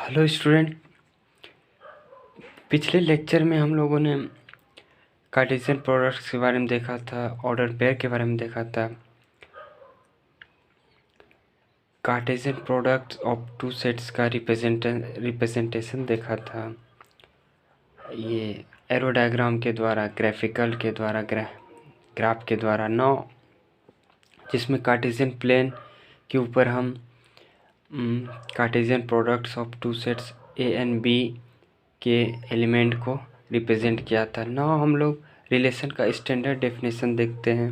Hello student. पिछले lecture में हम लोगों ने कार्टेशियन प्रोडक्ट्स के बारे में देखा था, ऑर्डर पेयर के बारे में देखा था, Cartesian products of two sets का रिप्रेजेंटेशन देखा था, ये एरो डायग्राम के द्वारा, ग्राफिकल के द्वारा, ग्राफ के द्वारा। नौ जिसमें कार्टेशियन प्लेन के ऊपर हम Cartesian products of two sets A and B के एलिमेंट को रिप्रेजेंट किया था। नाउ हम लोग रिलेशन का स्टैंडर्ड डेफिनेशन देखते हैं।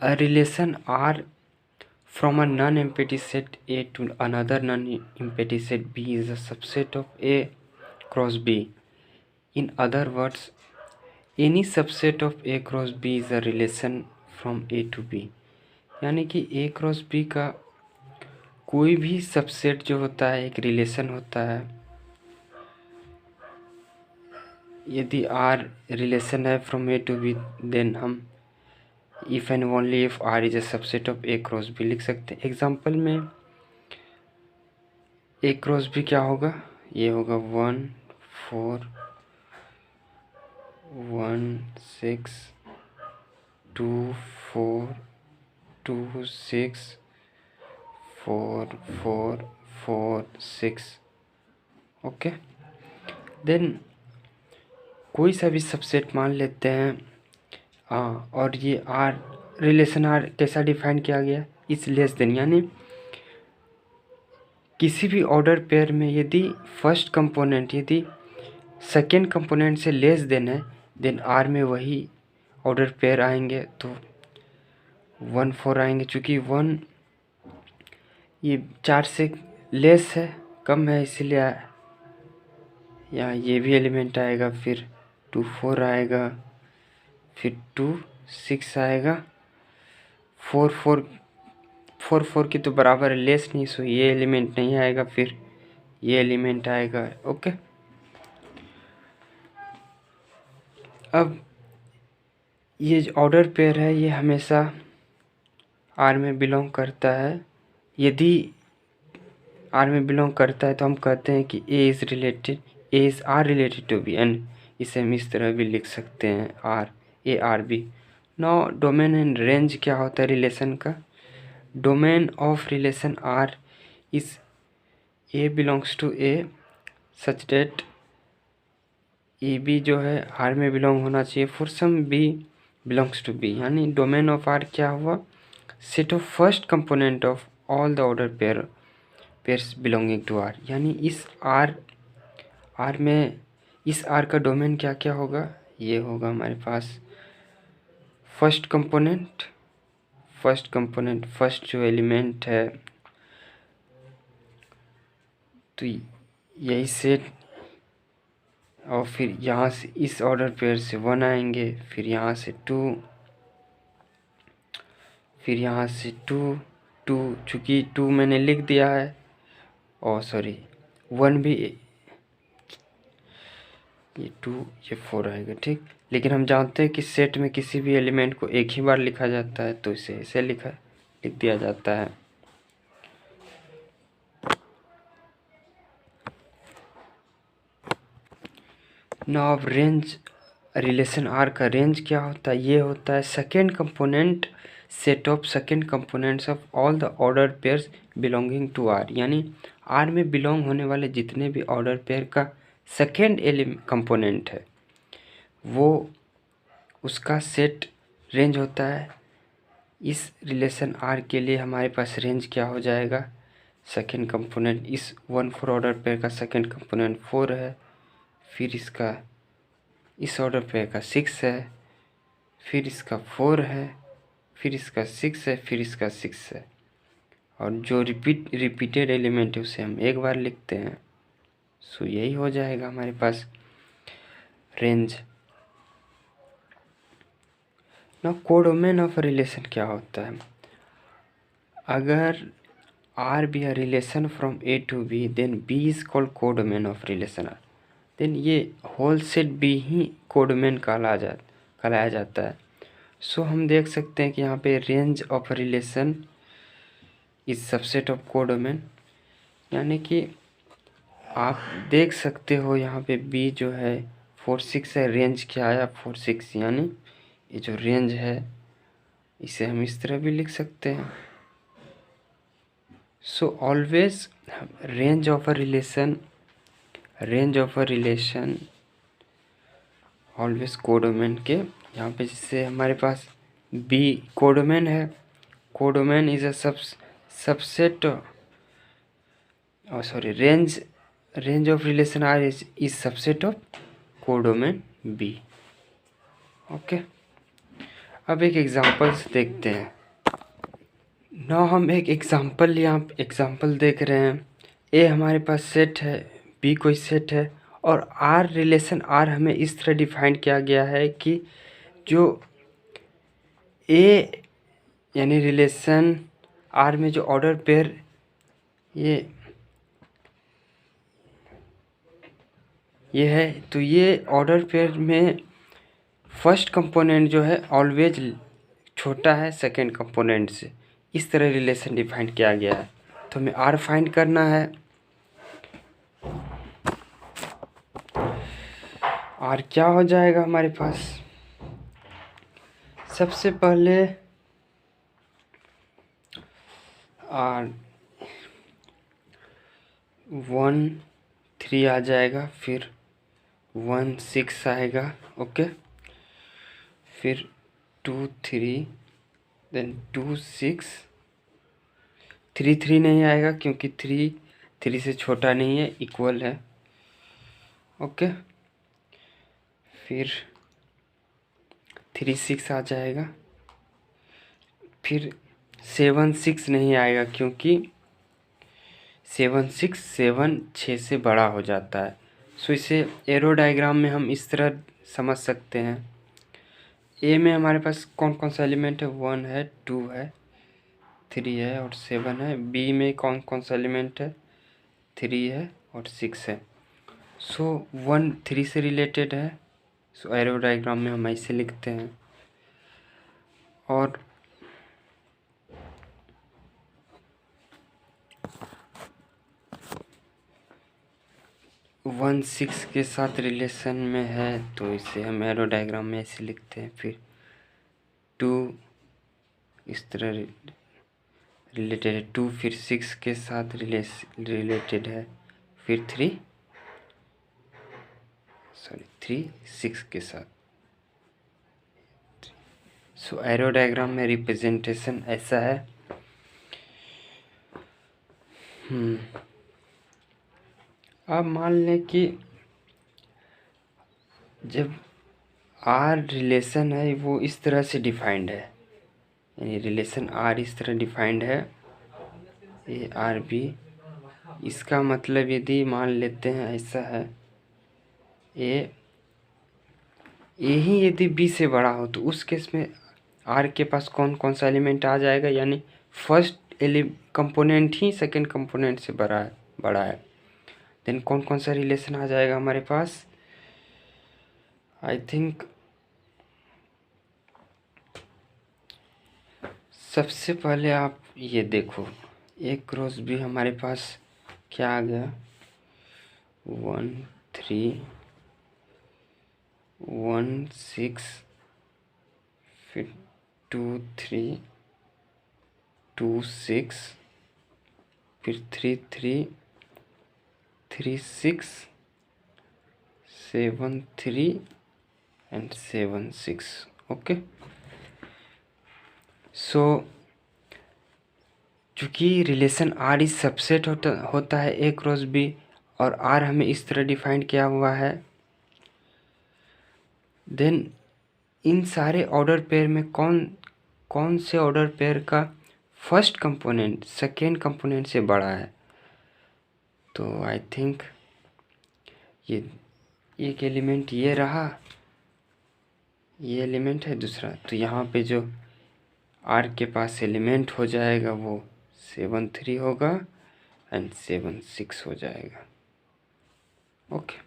A relation R from a non empty set A to another non empty set B is a subset of A cross B. In other words, any subset of A cross B is a relation from A to B. यानी कि ए cross B का कोई भी subset जो होता है एक relation होता है। यदि आर रिलेशन है from A to B, then हम if and only if R is a subset of A cross B लिख सकते हैं। एग्जाम्पल में ए क्रॉस बी क्या होगा, ये होगा 1 4 1 6 2 4 2 6 4 4 4 6। ओके, देन कोई सा भी सबसेट मान लेते हैं। और ये आर रिलेशन आर कैसा डिफाइन किया गया, इस लेस देन, यानी किसी भी ऑर्डर पेयर में यदि फर्स्ट कंपोनेंट यदि सेकेंड कंपोनेंट से लेस देन है, देन आर में वही ऑर्डर पेयर आएंगे, तो 1 4 आएंगे। चूँकि 1 ये 4 से लेस है, कम है, इसीलिए यहाँ ये भी एलिमेंट आएगा। फिर 2 4 आएगा, फिर 2 6 आएगा, 4 4 की तो बराबर है, लेस नहीं, सो ये एलिमेंट नहीं आएगा, फिर ये एलिमेंट आएगा। ओके, अब ये ऑर्डर पेयर है, ये हमेशा आर में बिलोंग करता है। यदि आर में बिलोंग करता है तो हम कहते हैं कि A is R related to B, and इसे हम इस तरह भी लिख सकते हैं, R A R B. Now domain and range क्या होता है रिलेशन का। Domain of relation R is A belongs to A such that A B जो है आर में बिलोंग होना चाहिए for some B belongs to B. यानी डोमेन ऑफ आर क्या हुआ, set of first component of all the order pairs belonging to R. यानी इस आर में इस आर का डोमेन क्या क्या होगा, ये होगा हमारे पास फर्स्ट कंपोनेंट फर्स्ट जो एलिमेंट है, तो यही सेट, और फिर यहाँ से इस ऑर्डर पेयर से 1 आएंगे, फिर यहाँ से 2, फिर यहाँ से 2 2, चूँकि 2 मैंने लिख दिया है, और सॉरी 1 भी, ये 2 ये 4 आएगा, ठीक। लेकिन हम जानते हैं कि सेट में किसी भी एलिमेंट को एक ही बार लिखा जाता है, तो इसे ऐसे लिख दिया जाता है। नाउ अब रेंज, रिलेशन आर का रेंज क्या होता है, ये होता है second component set of second components of all the order pairs belonging to R. यानी आर में बिलोंग होने वाले जितने भी ऑर्डर पेयर का सेकेंड कंपोनेंट है, वो उसका सेट रेंज होता है। इस रिलेशन आर के लिए हमारे पास रेंज क्या हो जाएगा, सेकेंड कंपोनेंट, इस 1 4 ऑर्डर पेयर का सेकेंड कंपोनेंट 4 है, फिर इसका इस ऑर्डर पेयर का 6 है, फिर इसका 4 है, फिर इसका 6 है, फिर इसका 6 है, और जो रिपीटेड एलिमेंट है उसे हम एक बार लिखते हैं। सो यही हो जाएगा हमारे पास रेंज। ना कोडोमेन ऑफ रिलेशन क्या होता है, अगर R be a relation from A to B, then B is called codomain of relation R, then ये होल सेट बी ही कोडोमेन कहलाया जाता है। सो हम देख सकते हैं कि यहाँ पे range of relation is subset of codomain. यानी कि आप देख सकते हो यहाँ पे बी जो है 4 6 है, रेंज क्या आया 4 6, यानी ये जो रेंज है इसे हम इस तरह भी लिख सकते हैं। So always range of a relation always codomain के यहाँ पे, जिससे हमारे पास बी कोडोमेन है, codomain is a subset, sorry range of relation R is subset of codomain B. Okay, अब एक एग्जांपल से देखते हैं। नाउ हम एक एग्जांपल देख रहे हैं। ए हमारे पास सेट है, बी कोई सेट है, और आर रिलेशन आर हमें इस तरह डिफाइन किया गया है कि जो ए यानी रिलेशन आर में जो ऑर्डर पेयर ये है, तो ये ऑर्डर पेयर में फर्स्ट कंपोनेंट जो है ऑलवेज छोटा है सेकंड कंपोनेंट से, इस तरह रिलेशन डिफाइन किया गया है। तो हमें आर फाइंड करना है। आर क्या हो जाएगा हमारे पास, सबसे पहले आर 1 3 आ जाएगा, फिर 1 6 आएगा, ओके, फिर 2 3, देन 2 6, 3 3 नहीं आएगा क्योंकि 3 3 से छोटा नहीं है, इक्वल है, ओके, फिर 3 6 आ जाएगा, फिर 7 6 नहीं आएगा क्योंकि 7 6 से बड़ा हो जाता है। सो इसे एरो डायग्राम में हम इस तरह समझ सकते हैं। ए में हमारे पास कौन कौन सा एलिमेंट है, 1 है, 2 है, 3 है और 7 है। बी में कौन कौन सा एलिमेंट है, 3 है और 6 है। सो 1 3 से रिलेटेड है, सो एरो डायग्राम में हम ऐसे लिखते हैं। और वन 6 के साथ रिलेशन में है, तो इसे हम एरो डायग्राम में ऐसे लिखते हैं। फिर 2 इस तरह रिलेटेड है, 2 फिर 6 के साथ रिलेटेड है, फिर 3 6 के साथ। सो एरो डायग्राम में रिप्रेजेंटेशन ऐसा है। अब मान लें कि जब आर रिलेशन है वो इस तरह से डिफाइंड है, यानी रिलेशन आर इस तरह डिफाइंड है, ए आर बी, इसका मतलब यदि मान लेते हैं ऐसा है, ए ही यदि बी से बड़ा हो तो उस केस में आर के पास कौन कौन सा एलिमेंट आ जाएगा, यानी फर्स्ट कंपोनेंट ही सेकंड कंपोनेंट से बड़ा है। देन कौन कौन सा रिलेशन आ जाएगा हमारे पास, आई थिंक सबसे पहले आप ये देखो, एक क्रॉस भी हमारे पास क्या आ गया, 1 3 1 6, फिर 2 3 2 6, फिर 3 3 3 6 7 3 एंड 7 6, ओके। सो चूँकि रिलेशन आर इज सबसेट होता है ए क्रॉस बी, और आर हमें इस तरह डिफाइन किया हुआ है, देन इन सारे ऑर्डर पेयर में कौन से ऑर्डर पेयर का फर्स्ट कंपोनेंट सेकेंड कंपोनेंट से बड़ा है। तो आई थिंक ये एक एलिमेंट ये रहा, ये एलिमेंट है दूसरा, तो यहाँ पे जो आर के पास एलिमेंट हो जाएगा वो 7 3 होगा एंड 7 6 हो जाएगा, ओके।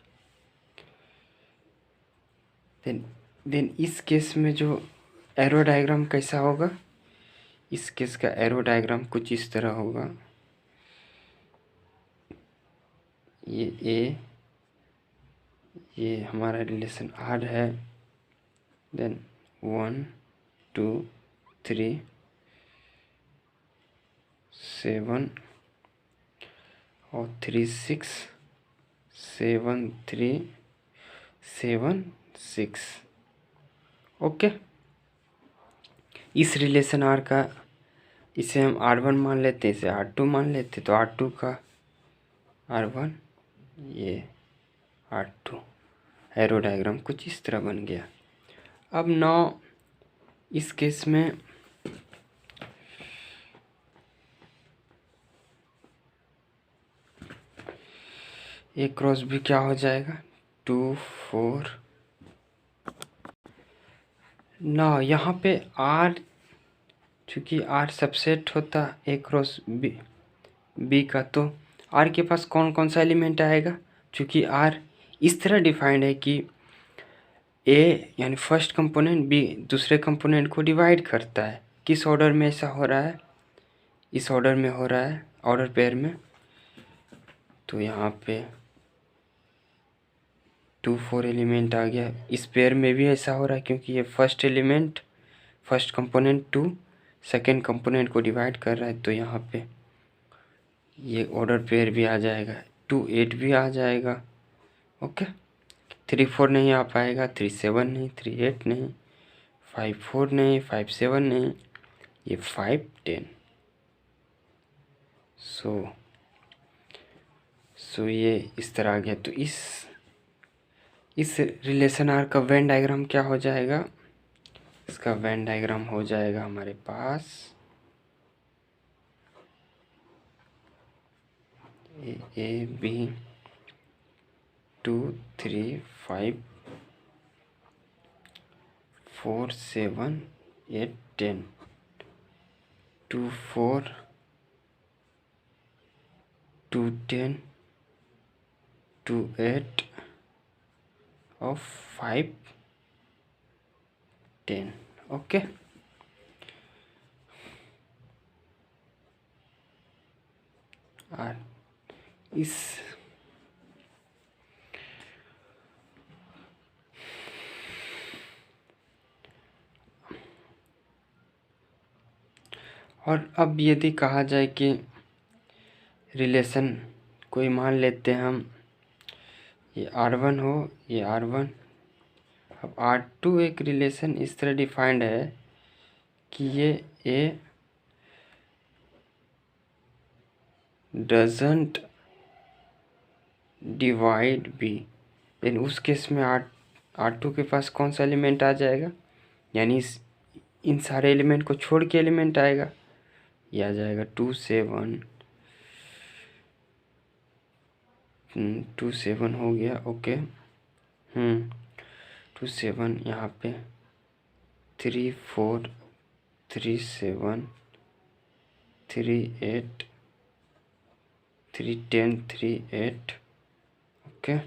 देन इस केस में जो एरो डायग्राम कैसा होगा, इस केस का एरो डायग्राम कुछ इस तरह होगा। ये ए, ये हमारा रिलेशन आर है, देन 1 2 3 7 और 3 6 7 3 7 6। ओके, इस रिलेशन आर का, इसे हम R1 मान लेते हैं, इसे R2 मान लेते, तो R2 का R1, ये R2, एरो डायग्राम कुछ इस तरह बन गया। अब 9 इस केस में A क्रॉस B क्या हो जाएगा, 2 4। ना यहाँ पे R, चूँकि R सबसेट होता A क्रॉस B का, तो R के पास कौन कौन सा एलिमेंट आएगा, चूँकि R इस तरह डिफाइंड है कि A यानी फर्स्ट कंपोनेंट B दूसरे कंपोनेंट को डिवाइड करता है। किस ऑर्डर में ऐसा हो रहा है, इस ऑर्डर में हो रहा है, ऑर्डर पेयर में। तो यहाँ पे 2 4 एलिमेंट आ गया। इस पेयर में भी ऐसा हो रहा है क्योंकि ये first element, first component 2 second component को डिवाइड कर रहा है, तो यहाँ पे ये ऑर्डर पेयर भी आ जाएगा, 2 8 भी आ जाएगा। ओके, 3 4 नहीं आ पाएगा, 3 7 नहीं, 3 8 नहीं, 5 4 नहीं, 5 7 नहीं, ये 5 10। सो ये इस तरह आ गया। तो इस रिलेशन आर का वेन डायग्राम क्या हो जाएगा, इसका वेन डायग्राम हो जाएगा हमारे पास ए बी 2 3 5 4 7 8 10, 2 4 2 10 2 8 और 5 10। ओके, और इस और अब यदि कहा जाए कि रिलेशन कोई मान लेते हैं हम, ये R1 हो, ये R1। अब R2 एक रिलेशन इस तरह डिफाइंड है कि ये A डजंट डिवाइड B, लेकिन उस केस में R2 के पास कौन सा एलिमेंट आ जाएगा, यानी इन सारे एलिमेंट को छोड़ के एलिमेंट आएगा, ये आ जाएगा 2 7 2 7 हो गया। ओके, 2 7, यहाँ पे 3 4 3 7 3 8 3 10 3 8। ओके,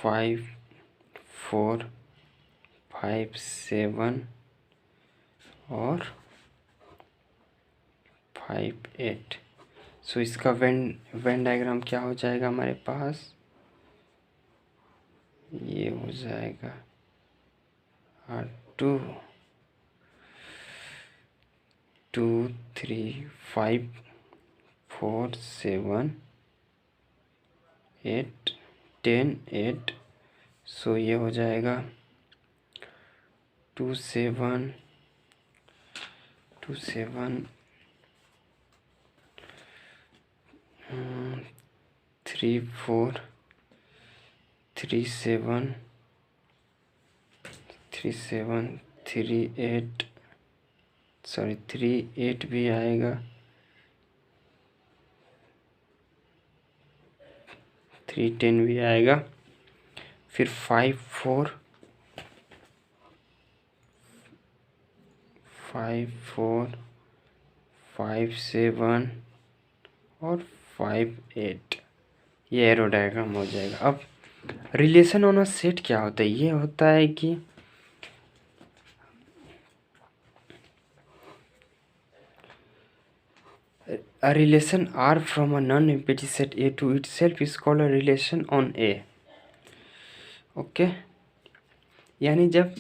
5 4 5 7 और 5 8। सो इसका वेन डायग्राम क्या हो जाएगा हमारे पास, ये हो जाएगा R2 2 3 5 4 7 8 10 8। सो ये हो जाएगा 2 7 2 7 3 4 3 7 3 7 3 8, सॉरी 3 8 भी आएगा, 3 10 भी आएगा, फिर 5 4 5 4 5 7 और 5 8। ये एरो डायग्राम हो जाएगा। अब रिलेशन ऑन अ सेट क्या होता है, ये होता है कि A relation R from a non-empty set A to itself is called a relation on A. Okay, यानी जब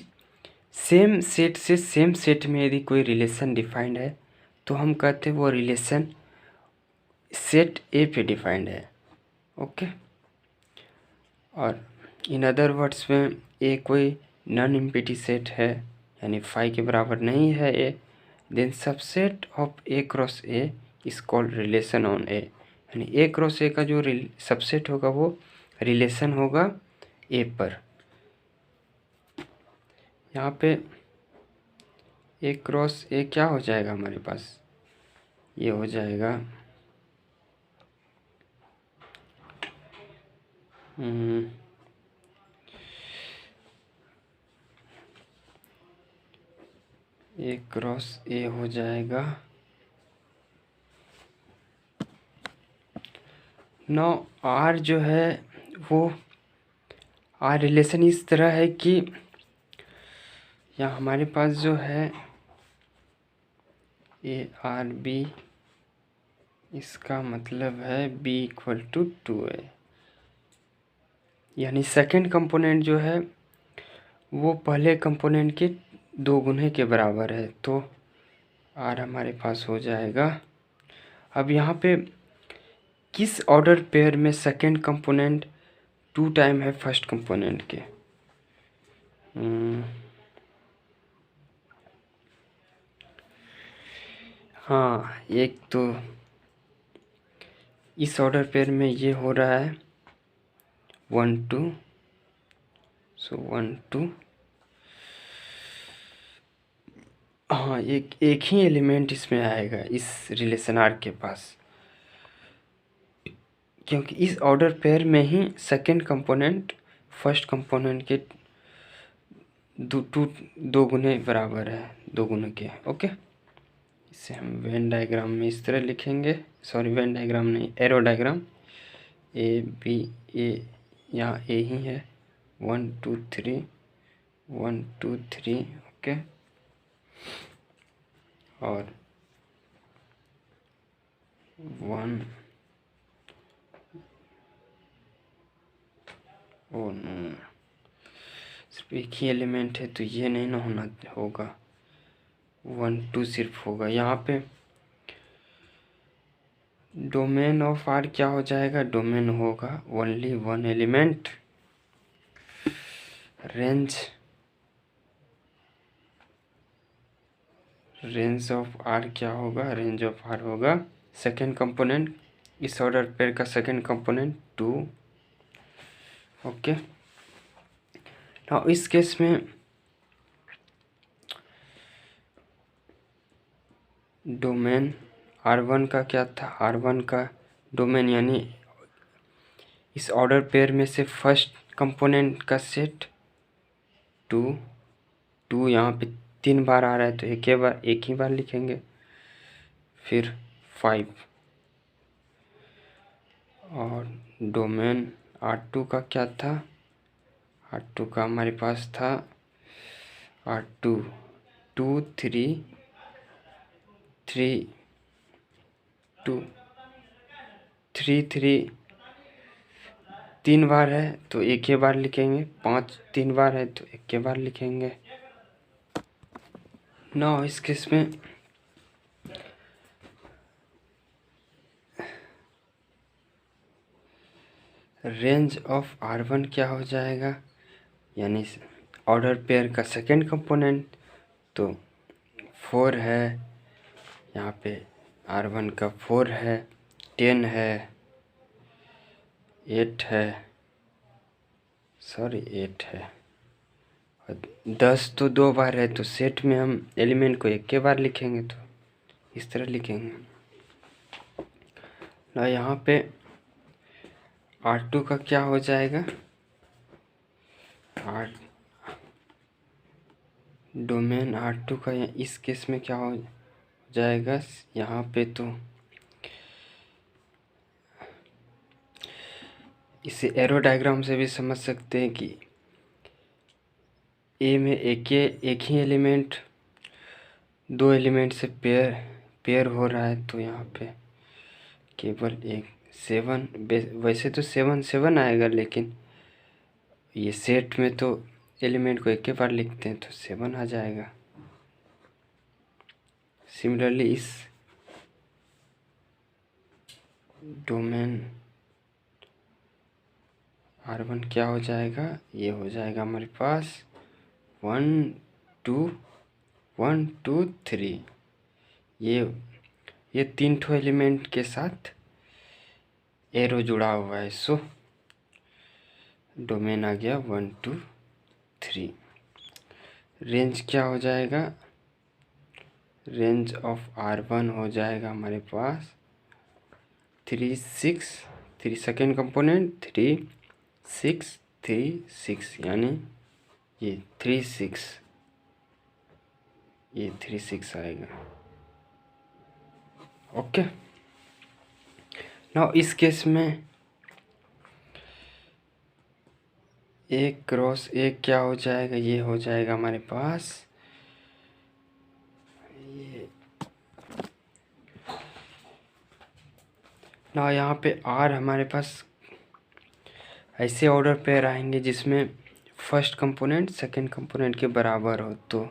सेम सेट से सेम सेट में यदि कोई रिलेशन डिफाइंड है तो हम कहते हैं वो रिलेशन सेट ए पे डिफाइंड है। ओके, और इन अदर वर्ड्स में ए कोई नॉन एम्प्टी सेट है यानी फाई के बराबर नहीं है A, then subset of A cross A is called relation on A, यानी ए क्रॉस ए का जो सबसेट होगा वो रिलेशन होगा ए पर। यहाँ पे ए क्रॉस ए क्या हो जाएगा हमारे पास, ये हो जाएगा ए क्रॉस ए हो जाएगा। नौ आर जो है वो आर रिलेशन इस तरह है कि यहाँ हमारे पास जो है ए आर बी, इसका मतलब है बी इक्वल टू 2a, यानी सेकेंड कंपोनेंट जो है वो पहले कंपोनेंट के 2 गुने के बराबर है, तो आर हमारे पास हो जाएगा। अब यहाँ पे किस ऑर्डर पेयर में सेकेंड कंपोनेंट 2 टाइम है फर्स्ट कंपोनेंट के, हाँ, एक तो इस ऑर्डर पेयर में ये हो रहा है 1 2, सो 1 2, हाँ, एक ही एलिमेंट इसमें आएगा इस रिलेशन आर के पास, क्योंकि इस ऑर्डर पेयर में ही सेकेंड कंपोनेंट फर्स्ट कंपोनेंट के 2 गुने बराबर है, 2 गुने के। ओके, इसे हम वेन डायग्राम में इस तरह लिखेंगे, सॉरी वेन डायग्राम नहीं, एरो डायग्राम, ए बी ए, यहाँ ए ही है, 1 2 3 1 2 3, ओके, और 1, ओ नो, सिर्फ एक ही एलिमेंट है तो ये नहीं ना होना होगा, 1 2 सिर्फ होगा। यहाँ पे डोमेन ऑफ आर क्या हो जाएगा, डोमेन होगा only 1 element, range of R क्या होगा, रेंज ऑफ आर होगा सेकेंड कंपोनेंट, इस ऑर्डर पेयर का सेकेंड कंपोनेंट 2। ओके, नाउ इस केस में डोमेन R1 का क्या था, R1 का डोमेन यानी इस ऑर्डर पेयर में से फर्स्ट कंपोनेंट का सेट 2 यहाँ पे 3 बार आ रहा है तो एक ही बार लिखेंगे, फिर 5, और डोमेन R2 का क्या था, R2 का हमारे पास था R2 2 3 3 2 3 3 3 बार है तो एक ही बार लिखेंगे, 5 3 बार है तो एक ही बार लिखेंगे। नाउ इस केस में रेंज ऑफ R1 क्या हो जाएगा, यानी ऑर्डर पेयर का सेकेंड कंपोनेंट तो 4 है, यहाँ पे R1 का 4 है, 10 है, 8 है, सॉरी 8 है, और 10 तो 2 बार है तो सेट में हम एलिमेंट को एक के बार लिखेंगे तो इस तरह लिखेंगे ना। यहाँ पे R2 का क्या हो जाएगा, डोमेन R2 का इस केस में क्या हो जाएगा, यहाँ पे तो इसे एरो डायग्राम से भी समझ सकते हैं कि ए में एक ही एलिमेंट 2 एलिमेंट से पेयर पेयर हो रहा है तो यहाँ पे केवल एक 7, वैसे तो 7 7 आएगा, लेकिन ये सेट में तो एलिमेंट को एक ही बार लिखते हैं तो 7 आ जाएगा। सिमिलरली इस डोमेन R1 क्या हो जाएगा, ये हो जाएगा हमारे पास 1 2 1 2 3। ये 3 ठो एलिमेंट के साथ एरो जुड़ा हुआ है, सो डोमेन आ गया 1 2 3। रेंज क्या हो जाएगा, रेंज ऑफ R1 हो जाएगा हमारे पास 3 6 3, सेकेंड कंपोनेंट 3 6 3 6, यानी ये 3 6, ये 3 6 आएगा। ओके, नाउ इस केस में एक क्रॉस एक क्या हो जाएगा, ये हो जाएगा हमारे पास ये। ना यहाँ पे R हमारे पास ऐसे ऑर्डर पेयर आएंगे जिसमें फर्स्ट कंपोनेंट सेकंड कंपोनेंट के बराबर हो, तो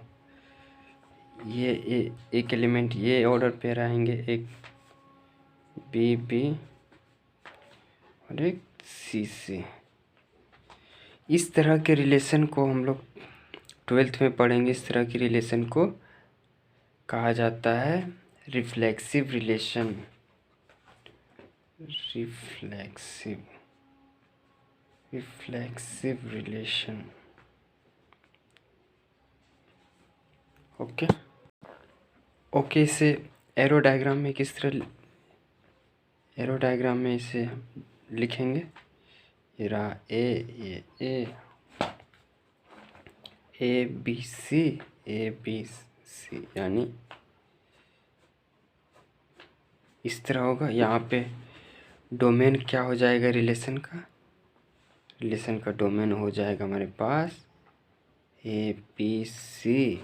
ये एक एलिमेंट ये ऑर्डर पेयर आएंगे, एक बी बी और एक सी सी। इस तरह के रिलेशन को हम लोग 12th में पढ़ेंगे। इस तरह की रिलेशन को कहा जाता है reflexive relation. Reflexive relation. Okay, इसे एरो डायग्राम में किस तरह एरो डायग्राम में इसे लिखेंगे। ये रहा ए बी सी, यानी इस तरह होगा। यहाँ पे डोमेन क्या हो जाएगा, रिलेशन का डोमेन हो जाएगा हमारे पास ए बी सी,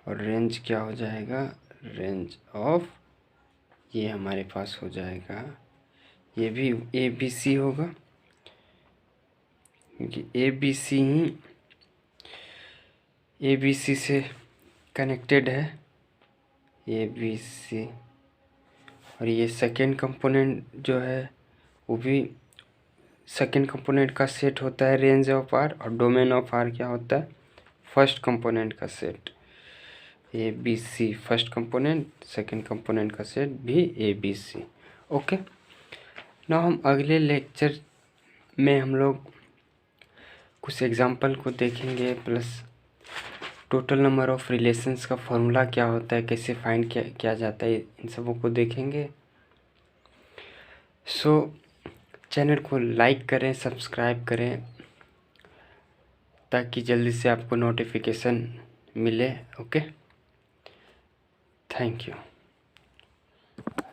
और रेंज क्या हो जाएगा, रेंज ऑफ ये हमारे पास हो जाएगा, ये भी ए बी सी होगा क्योंकि ए बी सी ही ए बी सी से कनेक्टेड है, ए बी सी। और ये सेकेंड कंपोनेंट जो है वो भी सेकेंड कंपोनेंट का सेट होता है रेंज ऑफ आर, और डोमेन ऑफ आर क्या होता है, फर्स्ट कंपोनेंट का set. A B C first component, second component का सेट भी ए बी सी। ओके, ना हम अगले लेक्चर में हम लोग कुछ एग्जाम्पल को देखेंगे, plus total number of relations का फॉर्मूला क्या होता है, कैसे फाइंड किया जाता है, इन सबों को देखेंगे। सो चैनल को लाइक करें, सब्सक्राइब करें, ताकि जल्दी से आपको नोटिफिकेशन मिले। Okay, thank you.